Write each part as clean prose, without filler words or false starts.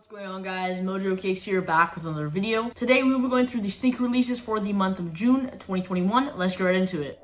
What's going on, guys? Mojo Cakes here, back with another video. Today we will be going through the sneaker releases for the month of June 2021. Let's get right into it.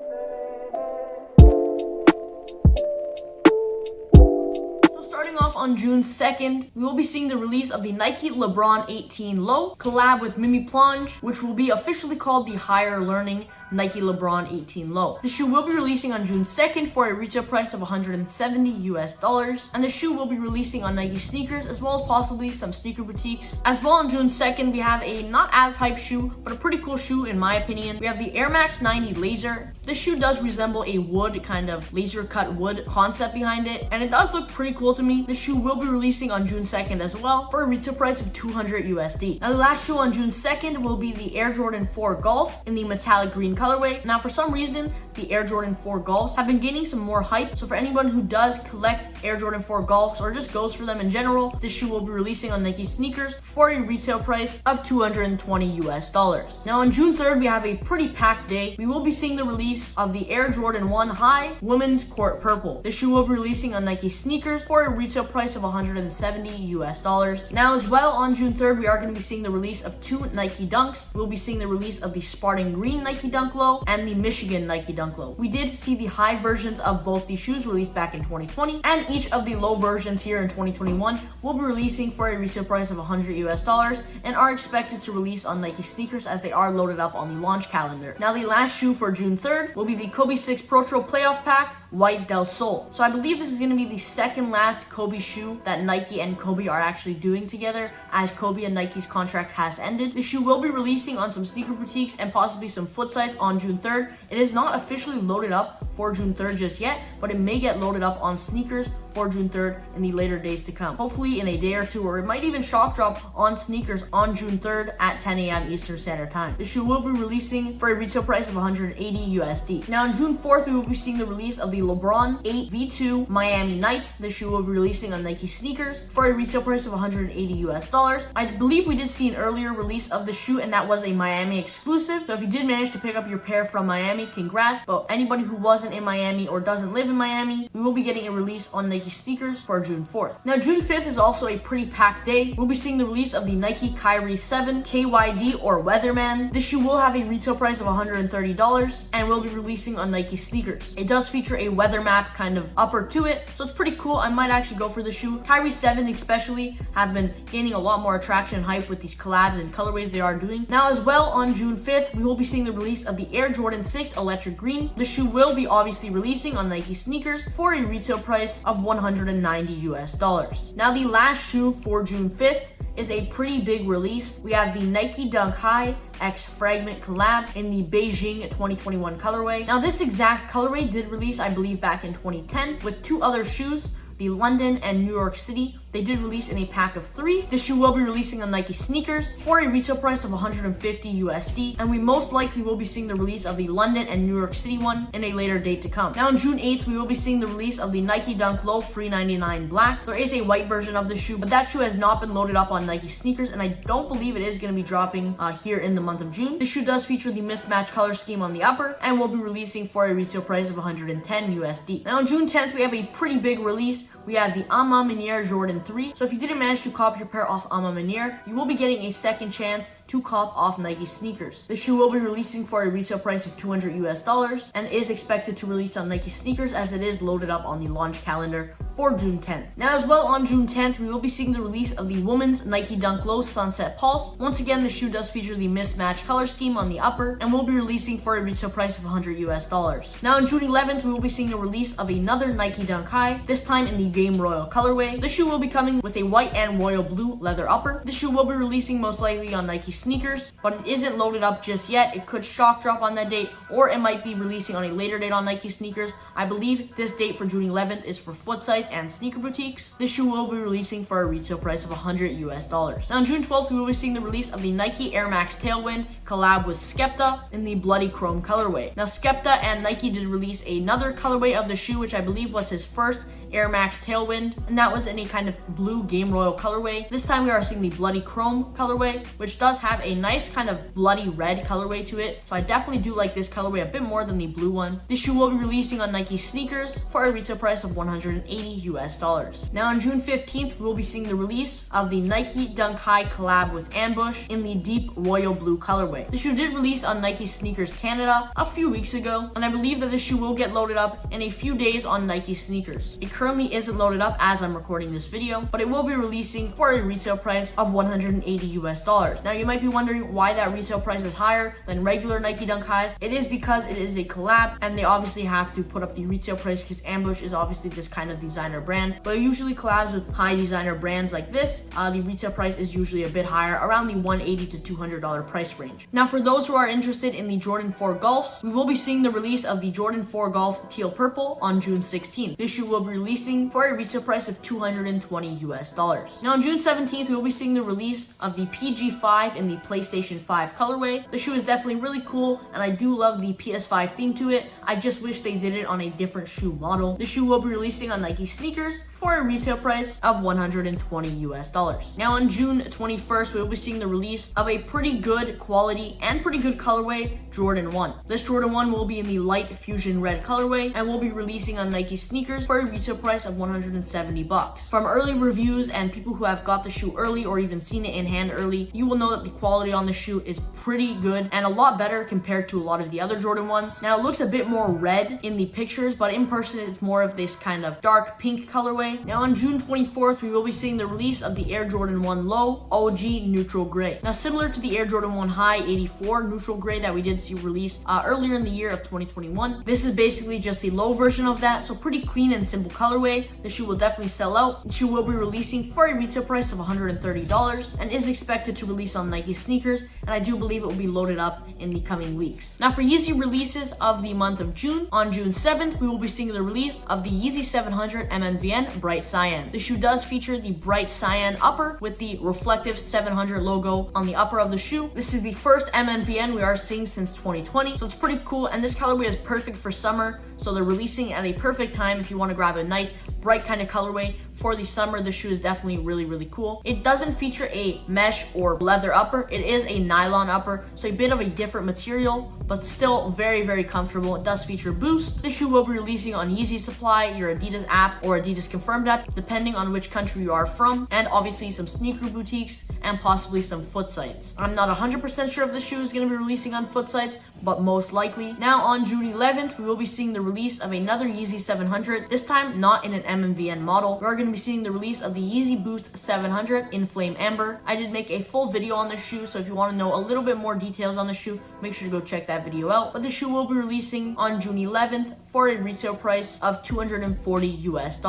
Starting off on June 2nd, we will be seeing the release of the Nike Lebron 18 Low collab with Mmvn, which will be officially called the Higher Learning Nike Lebron 18 Low. The shoe will be releasing on June 2nd for a retail price of $170 and the shoe will be releasing on Nike sneakers as well as possibly some sneaker boutiques. As well on June 2nd, we have a not as hype shoe, but a pretty cool shoe in my opinion. We have the Air Max 90 Laser. This shoe does resemble a wood, kind of laser cut wood concept behind it, and it does look pretty cool to me. The shoe will be releasing on June 2nd as well for a retail price of $200 USD. Now the last shoe on June 2nd will be the Air Jordan 4 Golf in the metallic green colorway. Now for some reason, the Air Jordan 4 Golfs have been gaining some more hype. So for anyone who does collect Air Jordan 4 Golfs or just goes for them in general, this shoe will be releasing on Nike sneakers for a retail price of $220 US. Now on June 3rd, we have a pretty packed day. We will be seeing the release of the Air Jordan 1 High Women's Court Purple. This shoe will be releasing on Nike sneakers for a retail price of $170 US. Now as well on June 3rd, we are going to be seeing the release of two Nike Dunks. We'll be seeing the release of the Spartan Green Nike Dunk Low and the Michigan Nike Dunk Low. We did see the high versions of both these shoes released back in 2020, and each of the low versions here in 2021 will be releasing for a retail price of $100 US and are expected to release on Nike sneakers as they are loaded up on the launch calendar. Now the last shoe for June 3rd will be the Kobe 6 Pro Tro Playoff Pack White Del Sol. So I believe this is going to be the second last Kobe shoe that Nike and Kobe are actually doing together, as Kobe and Nike's contract has ended. The shoe will be releasing on some sneaker boutiques and possibly some foot sites on June 3rd. It is not officially loaded up for June 3rd just yet, but it may get loaded up on sneakers for June 3rd in the later days to come. Hopefully in a day or two, or it might even shock drop on sneakers on June 3rd at 10 a.m. Eastern Standard Time. The shoe will be releasing for a retail price of $180 USD. Now on June 4th, we will be seeing the release of the Lebron 8 V2 Miami Nights. The shoe will be releasing on Nike sneakers for a retail price of $180 US. I believe we did see an earlier release of the shoe, and that was a Miami exclusive. So if you did manage to pick up your pair from Miami, congrats. But anybody who wasn't in Miami or doesn't live in Miami, we will be getting a release on Nike sneakers for June 4th. Now June 5th is also a pretty packed day. We'll be seeing the release of the Nike Kyrie 7 KYD or Weatherman. This shoe will have a retail price of $130 and will be releasing on Nike sneakers. It does feature a weather map kind of upper to it, so it's pretty cool. I might actually go for the shoe. Kyrie 7 especially have been gaining a lot more traction and hype with these collabs and colorways they are doing. Now as well on June 5th, we will be seeing the release of the Air Jordan 6 Electric Green. The shoe will be obviously releasing on Nike sneakers for a retail price of $190 US. Now the last shoe for June 5th is a pretty big release. We have the Nike Dunk High X Fragment collab in the Beijing 2021 colorway. Now this exact colorway did release, I believe, back in 2010 with two other shoes, the London and New York City. They did release in a pack of 3. This shoe will be releasing on Nike sneakers for a retail price of $150 USD, and we most likely will be seeing the release of the London and New York City one in a later date to come. Now on June 8th, we will be seeing the release of the Nike Dunk Low Free 99 Black. There is a white version of the shoe, but that shoe has not been loaded up on Nike sneakers, and I don't believe it is going to be dropping here in the month of June. This shoe does feature the mismatched color scheme on the upper and will be releasing for a retail price of $110 USD. Now on June 10th, we have a pretty big release. We have the Amma Meniere Jordan 3. So if you didn't manage to cop your pair off Amma Meniere, you will be getting a second chance to cop off Nike sneakers. The shoe will be releasing for a retail price of $200 US and is expected to release on Nike sneakers as it is loaded up on the launch calendar for June 10th. Now as well on June 10th, we will be seeing the release of the women's Nike Dunk Low Sunset Pulse. Once again, the shoe does feature the mismatched color scheme on the upper and will be releasing for a retail price of $100 US. Now on June 11th, we will be seeing the release of another Nike Dunk High, this time in the Game Royal colorway. The shoe will be coming with a white and royal blue leather upper. The shoe will be releasing most likely on Nike sneakers, but it isn't loaded up just yet. It could shock drop on that date, or it might be releasing on a later date on Nike sneakers. I believe this date for June 11th is for foot sites and sneaker boutiques. This shoe will be releasing for a retail price of $100 US. Now on June 12th, we will be seeing the release of the Nike Air Max Tailwind collab with Skepta in the Bloody Chrome colorway. Now Skepta and Nike did release another colorway of the shoe, which I believe was his first Air Max Tailwind, and that was in a kind of blue Game Royal colorway. This time we are seeing the Bloody Chrome colorway, which does have a nice kind of bloody red colorway to it. So I definitely do like this colorway a bit more than the blue one. This shoe will be releasing on Nike sneakers for a retail price of $180 US. Now on June 15th, we will be seeing the release of the Nike Dunk High collab with Ambush in the deep royal blue colorway. The shoe did release on Nike Sneakers Canada a few weeks ago, and I believe that this shoe will get loaded up in a few days on Nike sneakers. It currently isn't loaded up as I'm recording this video, but it will be releasing for a retail price of $180 US. Now you might be wondering why that retail price is higher than regular Nike Dunk Highs. It is because it is a collab, and they obviously have to put up the retail price because Ambush is obviously this kind of designer brand, but usually collabs with high designer brands like this, the retail price is usually a bit higher, around the $180 to $200 price range. Now for those who are interested in the Jordan 4 Golfs, we will be seeing the release of the Jordan 4 Golf Teal Purple on June 16th. This shoe will be releasing for a retail price of $220 US. Now on June 17th, we will be seeing the release of the PG5 in the PlayStation 5 colorway. The shoe is definitely really cool, and I do love the PS5 theme to it. I just wish they did it on a different shoe model. The shoe will be releasing on Nike sneakers for a retail price of $120 US. Now on June 21st, we will be seeing the release of a pretty good quality and pretty good colorway Jordan 1. This Jordan 1 will be in the light fusion red colorway and will be releasing on Nike sneakers for a retail price of $170. From early reviews and people who have got the shoe early or even seen it in hand early, you will know that the quality on the shoe is pretty good and a lot better compared to a lot of the other Jordan 1s. Now it looks a bit more red in the pictures, but in person it's more of this kind of dark pink colorway. Now on June 24th, we will be seeing the release of the Air Jordan 1 Low OG Neutral Gray. Now similar to the Air Jordan 1 High 84 Neutral Gray that we did see released earlier in the year of 2021, this is basically just the low version of that, so pretty clean and simple colorway. The shoe will definitely sell out. The shoe will be releasing for a retail price of $130 and is expected to release on Nike sneakers, and I do believe it will be loaded up in the coming weeks. Now for Yeezy releases of the month of June, on June 7th, we will be seeing the release of the Yeezy 700 Mmvn Bright Cyan. The shoe does feature the bright cyan upper with the reflective 700 logo on the upper of the shoe. This is the first Mmvn we are seeing since 2020, so it's pretty cool, and this colorway is perfect for summer, so they're releasing at a perfect time if you want to grab a nice bright kind of colorway for the summer. The shoe is definitely really cool. It doesn't feature a mesh or leather upper. It is a nylon upper, so a bit of a different material, but still very comfortable. It does feature boost. The shoe will be releasing on Yeezy Supply, your Adidas app or Adidas confirmed app, depending on which country you are from, and obviously some sneaker boutiques and possibly some foot sites. I'm not 100% sure if the shoe is going to be releasing on foot sites, but most likely. Now on June 11th, we will be seeing the release of another Yeezy 700, this time not in an Mmvn model. We are going to be seeing the release of the Yeezy Boost 700 in Flame Amber. I did make a full video on this shoe, so if you want to know a little bit more details on the shoe, make sure to go check that video out. But the shoe will be releasing on June 11th for a retail price of $240 US,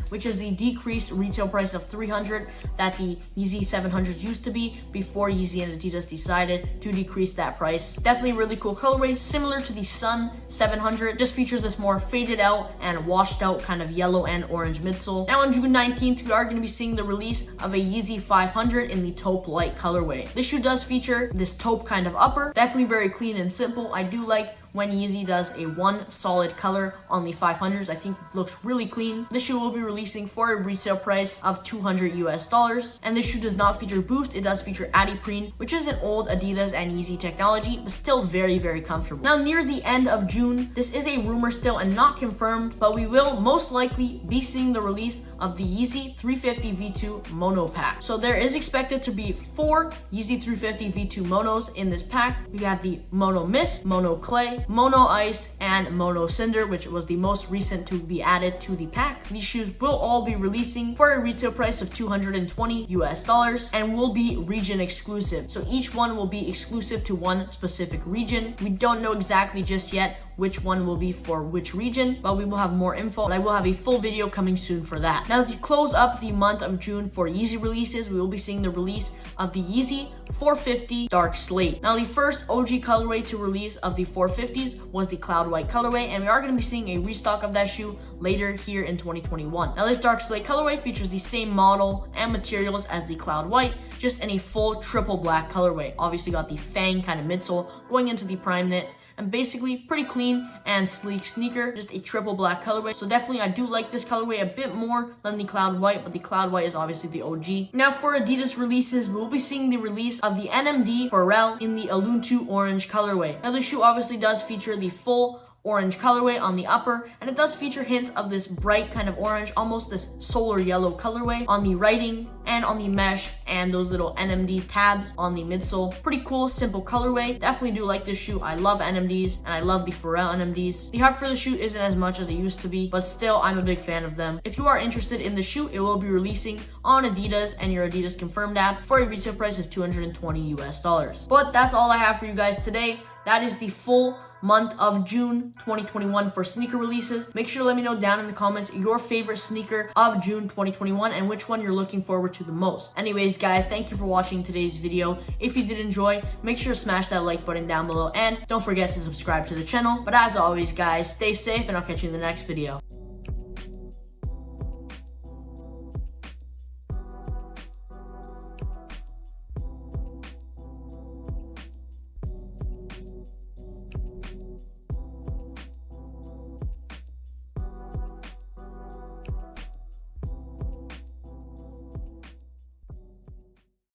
which is the decreased retail price of $300 that the Yeezy 700s used to be before Yeezy and Adidas decided to decrease that price. Definitely really cool colorway, similar to the Sun 700, just features this more faded out and washed out kind of yellow and orange midsole. Now on June 19th, we are going to be seeing the release of a Yeezy 500 in the Taupe light colorway. This shoe does feature this taupe kind of upper, definitely very clean and simple. I do like when Yeezy does a one solid color on the 500s. I think it looks really clean. This shoe will be releasing for a retail price of $200 US, and this shoe does not feature boost. It does feature Adiprene, which is an old Adidas and Yeezy technology, but still very comfortable. Now near the end of June, this is a rumor still and not confirmed, but we will most likely be seeing the release of the Yeezy 350 V2 mono pack. So there is expected to be 4 Yeezy 350 V2 monos in this pack. We have the Mono Mist, Mono Clay, Mono Ice, and Mono Cinder, which was the most recent to be added to the pack. These shoes will all be releasing for a retail price of $220 US and will be region exclusive. So each one will be exclusive to one specific region. We don't know exactly just yet which one will be for which region, but we will have more info, and I will have a full video coming soon for that. Now to close up the month of June for Yeezy releases, we will be seeing the release of the Yeezy 450 Dark Slate. Now the first OG colorway to release of the 450s was the Cloud White colorway, and we are going to be seeing a restock of that shoe later here in 2021. Now this Dark Slate colorway features the same model and materials as the Cloud White, just in a full triple black colorway. Obviously got the Fang kind of midsole going into the prime knit, and basically pretty clean and sleek sneaker, just a triple black colorway. So definitely I do like this colorway a bit more than the cloud white, but the cloud white is obviously the OG. Now for Adidas releases, we'll be seeing the release of the NMD Pharrell in the Ubuntu orange colorway. Now the shoe obviously does feature the full orange colorway on the upper, and it does feature hints of this bright kind of orange, almost this solar yellow colorway on the writing and on the mesh, and those little NMD tabs on the midsole. Pretty cool, simple colorway. Definitely do like this shoe. I love NMDs, and I love the Pharrell NMDs. The hype for the shoe isn't as much as it used to be, but still, I'm a big fan of them. If you are interested in the shoe, it will be releasing on Adidas and your Adidas Confirmed app for a retail price of $220 US. But that's all I have for you guys today. That is the full month of June 2021 for sneaker releases. Make sure to let me know down in the comments your favorite sneaker of June 2021 and which one you're looking forward to the most. Anyways, guys, thank you for watching today's video. If you did enjoy, make sure to smash that like button down below and don't forget to subscribe to the channel. But as always, guys, stay safe and I'll catch you in the next video.